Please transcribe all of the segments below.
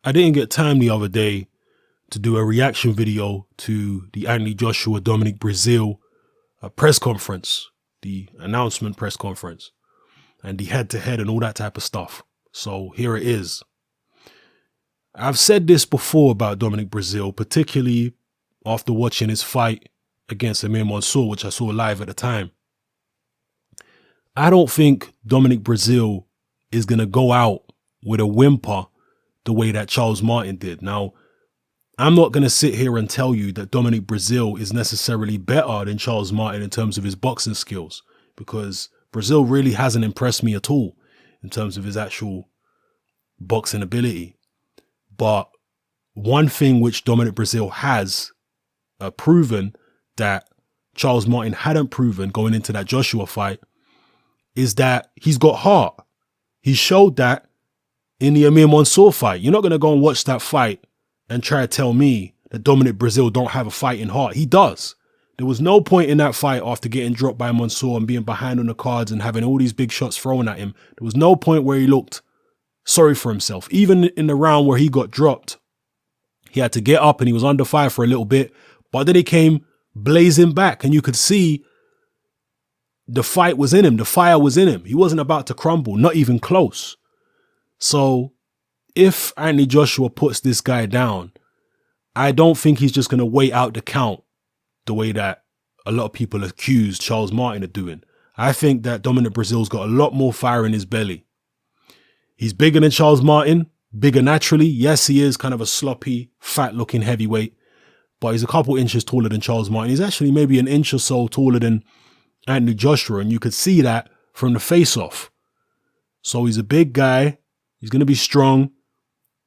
I didn't get time the other day to do a reaction video to the Anthony Joshua Dominic Breazeale press conference, the announcement press conference, and the head-to-head and all that type of stuff. So here it is. I've said this before about Dominic Breazeale, particularly after watching his fight against Amir Mansour, which I saw live at the time. I don't think Dominic Breazeale is going to go out with a whimper the way that Charles Martin did. Now, I'm not going to sit here and tell you that Dominic Breazeale is necessarily better than Charles Martin in terms of his boxing skills, because Breazeale really hasn't impressed me at all in terms of his actual boxing ability. But one thing which Dominic Breazeale has proven that Charles Martin hadn't proven going into that Joshua fight is that he's got heart. He showed that in the Amir Mansour fight. You're not going to go and watch that fight and try to tell me that Dominic Breazeale don't have a fighting heart. He does. There was no point in that fight after getting dropped by Mansour and being behind on the cards and having all these big shots thrown at him. There was no point where he looked sorry for himself. Even in the round where he got dropped, he had to get up and he was under fire for a little bit, but then he came blazing back and you could see the fight was in him. The fire was in him. He wasn't about to crumble, not even close. So if Anthony Joshua puts this guy down, I don't think he's just going to wait out the count the way that a lot of people accuse Charles Martin of doing. I think that Dominic Breazeale's got a lot more fire in his belly. He's bigger than Charles Martin, bigger naturally. Yes, he is kind of a sloppy, fat-looking heavyweight, but he's a couple inches taller than Charles Martin. He's actually maybe an inch or so taller than Anthony Joshua, and you could see that from the face-off. So he's a big guy. He's going to be strong.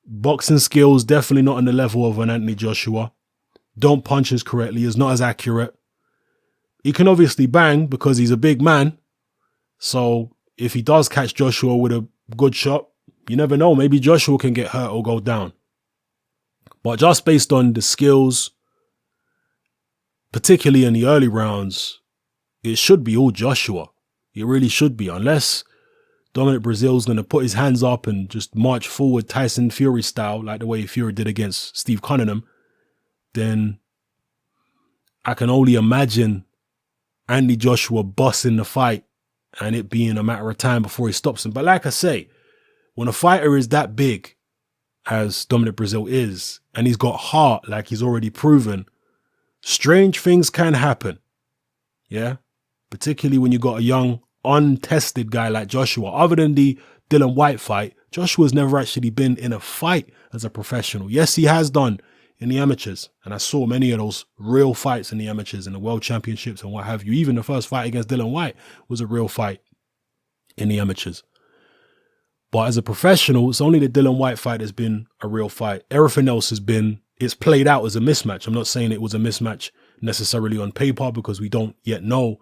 Boxing skills, definitely not on the level of an Anthony Joshua. Don't punch as correctly, is not as accurate. He can obviously bang because he's a big man. So if he does catch Joshua with a good shot, you never know. Maybe Joshua can get hurt or go down. But just based on the skills, particularly in the early rounds, it should be all Joshua. It really should be, unless Dominic Breazeale's going to put his hands up and just march forward Tyson Fury style, like the way Fury did against Steve Cunningham. Then I can only imagine Anthony Joshua bossing the fight and it being a matter of time before he stops him. But like I say, when a fighter is that big as Dominic Breazeale is, and he's got heart like he's already proven, strange things can happen. Yeah? Particularly when you got a young, untested guy like Joshua. Other than the Dillian Whyte fight, Joshua's never actually been in a fight as a professional. Yes, he has done in the amateurs, and I saw many of those real fights in the amateurs and the world championships and what have you. Even the first fight against Dillian Whyte was a real fight in the amateurs. But as a professional, it's only the Dillian Whyte fight that's been a real fight. Everything else has been, it's played out as a mismatch. I'm not saying it was a mismatch necessarily on paper because we don't yet know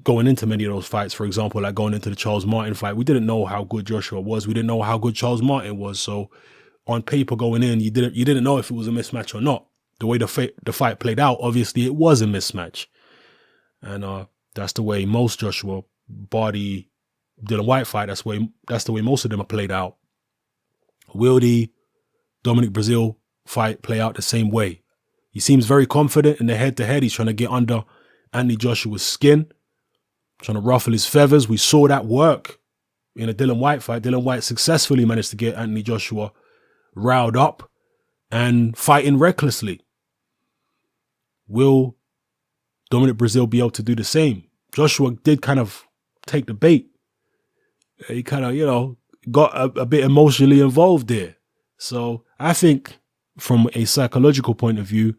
going into many of those fights. For example, like going into the Charles Martin fight, we didn't know how good Joshua was. We didn't know how good Charles Martin was. So on paper going in, you didn't know if it was a mismatch or not. The way the fight played out, obviously it was a mismatch. And that's the way most Joshua body Dillian Whyte fight, that's the way most of them are played out. Will the Dominic Breazeale fight play out the same way? He seems very confident in the head-to-head. He's trying to get under Anthony Joshua's skin, trying to ruffle his feathers. We saw that work in a Dillian Whyte fight. Dillian Whyte successfully managed to get Anthony Joshua riled up and fighting recklessly. Will Dominic Breazeale be able to do the same? Joshua did kind of take the bait. He kind of, got a bit emotionally involved there. So I think from a psychological point of view,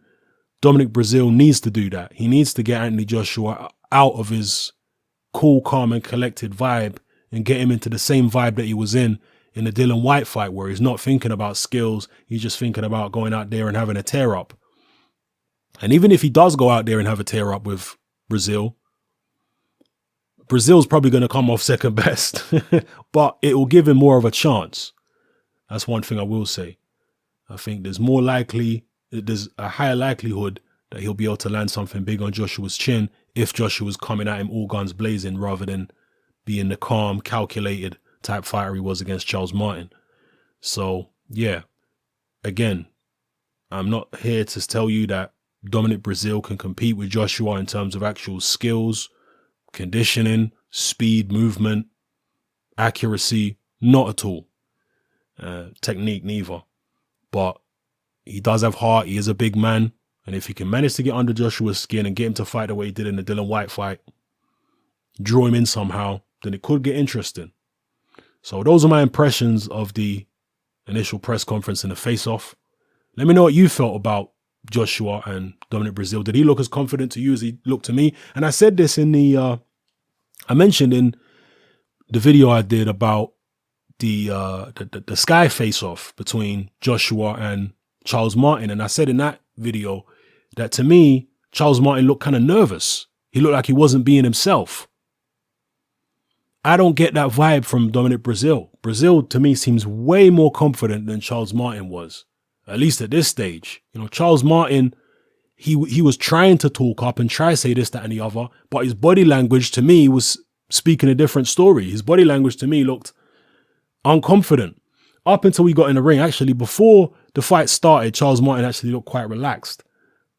Dominic Breazeale needs to do that. He needs to get Anthony Joshua out of his cool, calm and collected vibe and get him into the same vibe that he was in the Dillian Whyte fight, where he's not thinking about skills. He's just thinking about going out there and having a tear up. And even if he does go out there and have a tear up with Breazeale, Breazeale's probably going to come off second best, but it will give him more of a chance. That's one thing I will say. I think there's a higher likelihood that he'll be able to land something big on Joshua's chin if Joshua's coming at him all guns blazing rather than being the calm, calculated type fighter he was against Charles Martin. So yeah, again, I'm not here to tell you that Dominic Breazeale can compete with Joshua in terms of actual skills, conditioning, speed, movement, accuracy. Not at all. Technique, neither. But he does have heart. He is a big man. And if he can manage to get under Joshua's skin and get him to fight the way he did in the Dillian Whyte fight, draw him in somehow, then it could get interesting. So those are my impressions of the initial press conference and the face-off. Let me know what you felt about Joshua and Dominic Breazeale. Did he look as confident to you as he looked to me? And I said this in I mentioned in the video I did about the Sky face-off between Joshua and Charles Martin. And I said in that video that to me, Charles Martin looked kind of nervous. He looked like he wasn't being himself. I don't get that vibe from Dominic Breazeale. Breazeale, to me, seems way more confident than Charles Martin was, at least at this stage. You know, Charles Martin, he was trying to talk up and try to say this, that, and the other, but his body language, to me, was speaking a different story. His body language, to me, looked unconfident. Up until we got in the ring, actually, before the fight started, Charles Martin actually looked quite relaxed.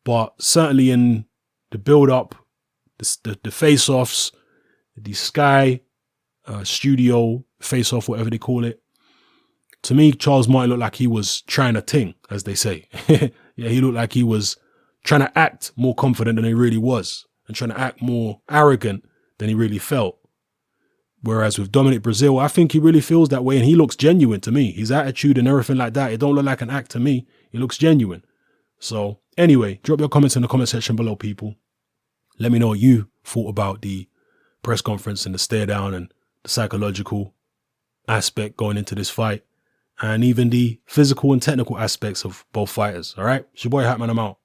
But certainly in the build-up, the face-offs, the Sky studio face-off, whatever they call it, to me, Charles Martin looked like he was trying to ting, as they say. Yeah, he looked like he was trying to act more confident than he really was and trying to act more arrogant than he really felt. Whereas with Dominic Breazeale, I think he really feels that way and he looks genuine to me. His attitude and everything like that, it don't look like an act to me. It looks genuine. So anyway, drop your comments in the comment section below, people. Let me know what you thought about the press conference and the stare down and the psychological aspect going into this fight and even the physical and technical aspects of both fighters. All right, it's your boy Hatman, I'm out.